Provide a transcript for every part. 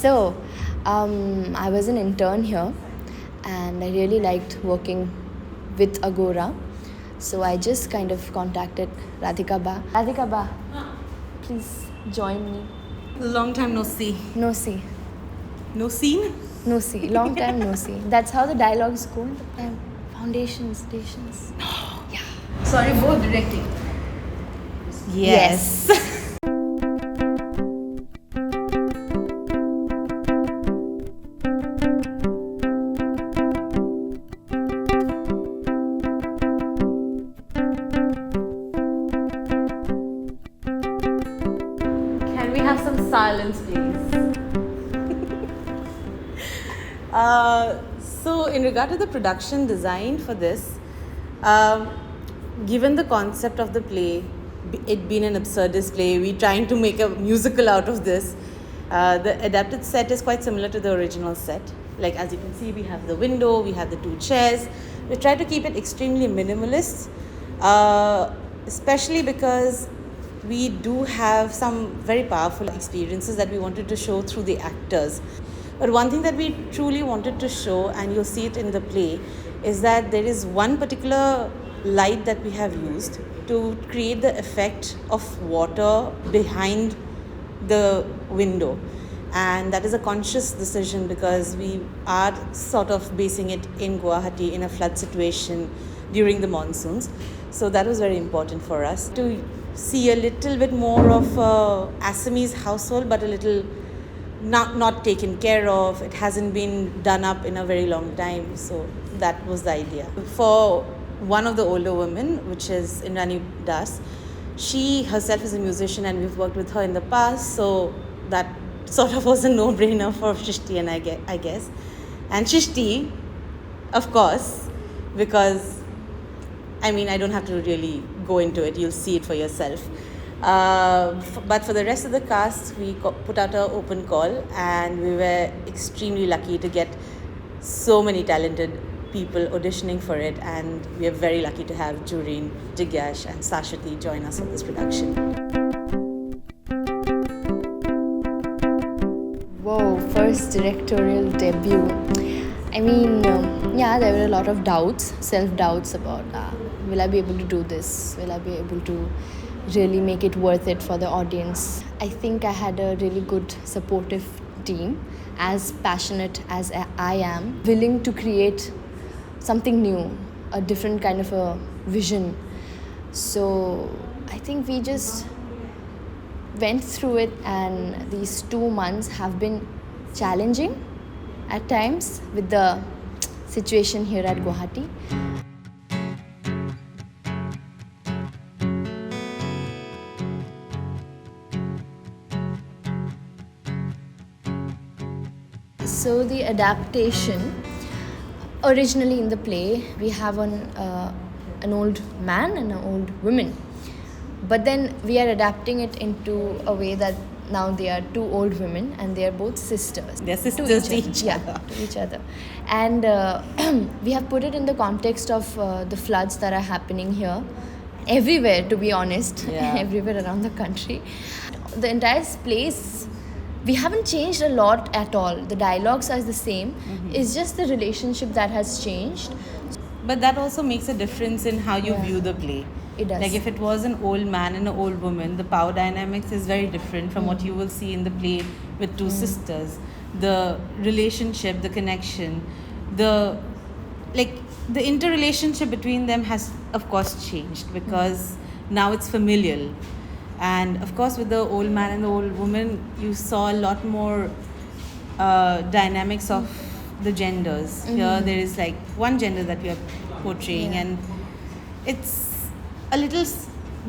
So, I was an intern here and I really liked working with AGORA. So I just kind of contacted Radhika Ba. Radhika Ba, please join me. Long time no see. No see. No scene? No see. Long time no see. That's how the dialogues go in the time. Foundations, stations. Yeah. Sorry, both directing. Yes. Can we have some silence, please? So, in regard to the production design for this, given the concept of the play, it being an absurdist play, we're trying to make a musical out of this. The adapted set is quite similar to the original set. Like, as you can see, we have the window, we have the two chairs. We try to keep it extremely minimalist, especially because we do have some very powerful experiences that we wanted to show through the actors. But one thing that we truly wanted to show, and you'll see it in the play, is that there is one particular light that we have used to create the effect of water behind the window. And that is a conscious decision because we are sort of basing it in Guwahati in a flood situation during the monsoons. So that was very important for us to see a little bit more of Assamese household, but a little not taken care of. It hasn't been done up in a very long time. So that was the idea. For one of the older women, which is Inrani Das, she herself is a musician and we've worked with her in the past. So that sort of was a no-brainer for Shrishti and I guess. And Shrishti, of course, because I don't have to really go into it. You'll see it for yourself. But for the rest of the cast, we put out an open call and we were extremely lucky to get so many talented people auditioning for it, and we are very lucky to have Jureen, Jigyash and Sashwati join us on this production. Whoa, first directorial debut. There were a lot of doubts, self-doubts about will I be able to do this? Will I be able to really make it worth it for the audience? I think I had a really good supportive team, as passionate as I am, willing to create something new, a different kind of a vision. So I think we just went through it, and these 2 months have been challenging at times with the situation here at Guwahati. So the adaptation, originally in the play, we have an old man and an old woman. But then we are adapting it into a way that now they are two old women and they are both sisters. They're sisters to each other. Yeah, to each other. And we have put it in the context of the floods that are happening here. Everywhere, to be honest. Yeah. Everywhere around the country. The entire place, we haven't changed a lot at all. The dialogues are the same. Mm-hmm. It's just the relationship that has changed. But that also makes a difference in how you view the play. It does. Like if it was an old man and an old woman, the power dynamics is very different from what you will see in the play with two sisters. The relationship, the connection, the interrelationship between them has of course changed because now it's familial. And of course with the old man and the old woman, you saw a lot more dynamics of the genders. Here there is like one gender that we are portraying, and it's a little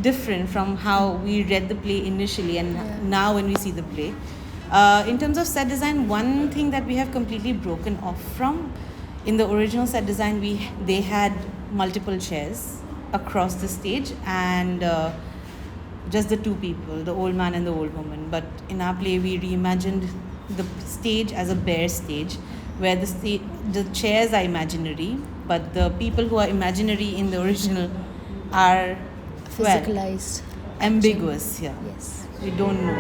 different from how we read the play initially and now when we see the play. In terms of set design, one thing that we have completely broken off from, in the original set design, they had multiple chairs across the stage and just the two people, the old man and the old woman. But in our play, we reimagined the stage as a bare stage, where the chairs are imaginary, but the people who are imaginary in the original are physicalized, ambiguous. Yeah. Yes. We don't know.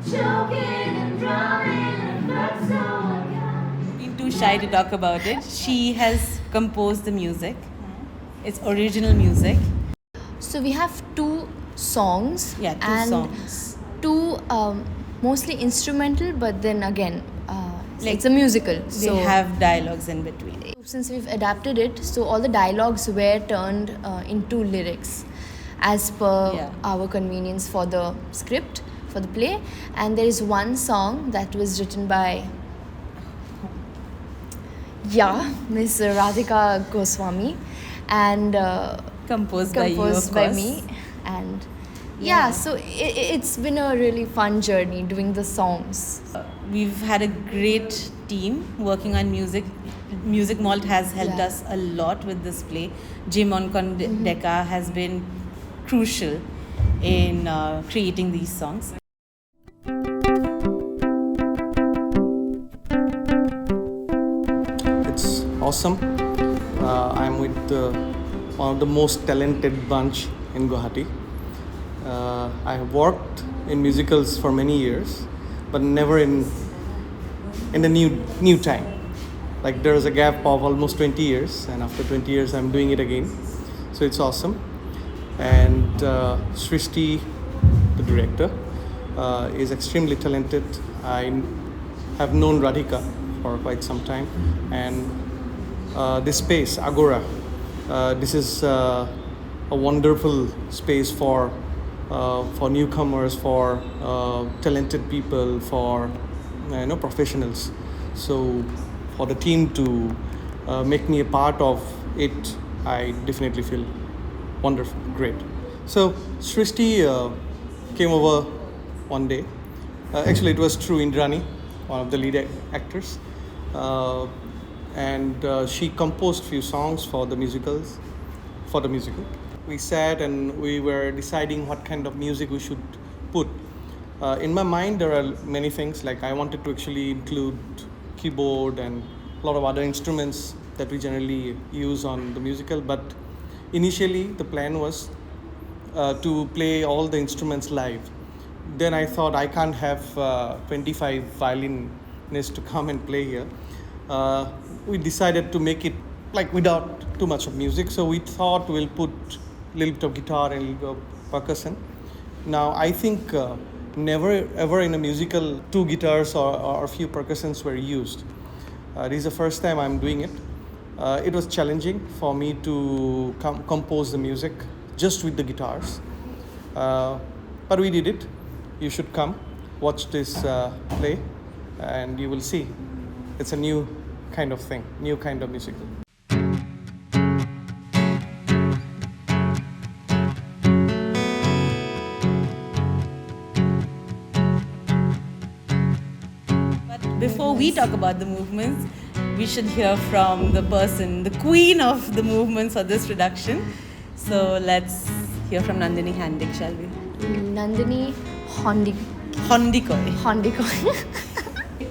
Choking and drowning. shy to talk about it. She has composed the music. It's original music. So we have two songs. Yeah, two and songs. two mostly instrumental, but then again, it's a musical. They have dialogues in between. Since we've adapted it, so all the dialogues were turned into lyrics as per our convenience for the script, for the play. And there is one song that was written by Miss Radhika Goswami, and Composed by you, of by course. me. And so it's been a really fun journey doing the songs. We've had a great team working on music. Music Malt has helped Yeah. us a lot with this play. Jim Onkondeka has been crucial in creating these songs. It's awesome. I'm with one of the most talented bunch in Guwahati. I have worked in musicals for many years, but never in the new time. Like there is a gap of almost 20 years, and after 20 years, I'm doing it again. So it's awesome. And Srishti, the director, is extremely talented. I have known Radhika for quite some time, and this space, AGORA, this is a wonderful space for newcomers, for talented people, for professionals. So for the team to make me a part of it, I definitely feel wonderful, great. So Srishti came over one day. Actually, it was through Indrani, one of the lead actors, and she composed few songs for the musical. We sat and we were deciding what kind of music we should put. In my mind, there are many things. Like I wanted to actually include keyboard and a lot of other instruments that we generally use on the musical. But initially, the plan was to play all the instruments live. Then I thought I can't have 25 violinists to come and play here. We decided to make it like without too much of music. So we thought we'll put a little bit of guitar and a little bit of percussion. Now I think never ever in a musical 2 guitars or a few percussions were used. This is the first time I'm doing it. It was challenging for me to compose the music just with the guitars. But we did it. You should come, watch this play, and you will see. It's a new kind of thing, new kind of musical. But before we talk about the movements, we should hear from the person, the queen of the movements for this production. So let's hear from Nandini Handik, shall we? Nandini Hondikoy.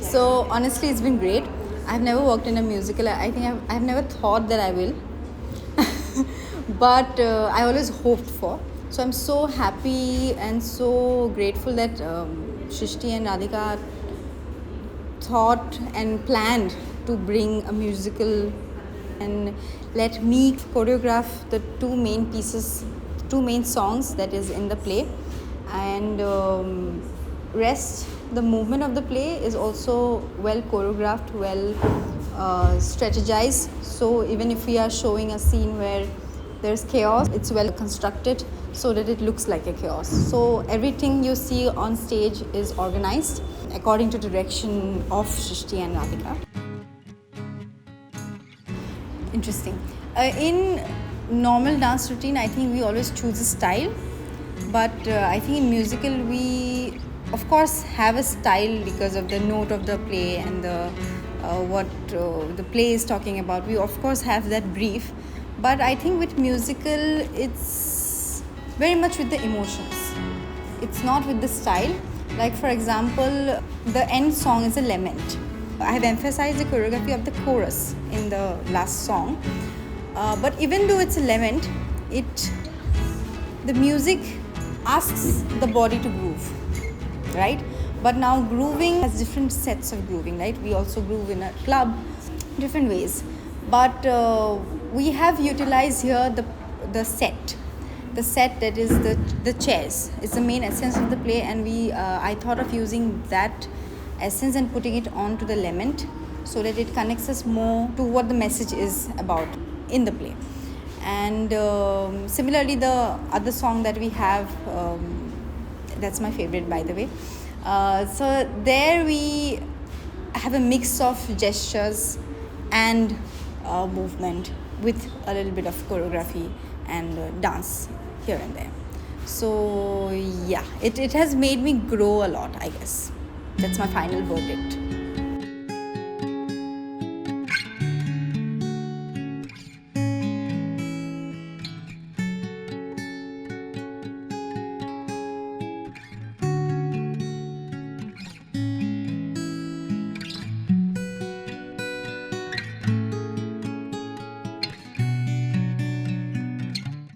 So honestly, it's been great. I've never worked in a musical. I think I've never thought that I will, but I always hoped for. So I'm so happy and so grateful that Shrishti and Radhika thought and planned to bring a musical and let me choreograph the two main pieces, two main songs that is in the play, and rest. The movement of the play is also well choreographed, well strategized. So even if we are showing a scene where there's chaos, it's well constructed so that it looks like a chaos. So everything you see on stage is organized according to direction of Shrishti and Radhika. Interesting. In normal dance routine, I think we always choose a style, but I think in musical we of course have a style because of the note of the play and the what the play is talking about. We of course have that brief, but I think with musical it's very much with the emotions. It's not with the style. Like for example, the end song is a lament. I have emphasized the choreography of the chorus in the last song, but even though it's a lament, the music asks the body to groove, right? But now grooving has different sets of grooving, right? We also groove in a club. different ways, but we have utilized here the set, that is the chairs. It's the main essence of the play, and we I thought of using that essence and putting it onto the lament so that it connects us more to what the message is about in the play. And similarly, the other song that we have, that's my favorite, by the way. So there we have a mix of gestures and movement with a little bit of choreography and dance here and there. So yeah, it has made me grow a lot, I guess. That's my final verdict.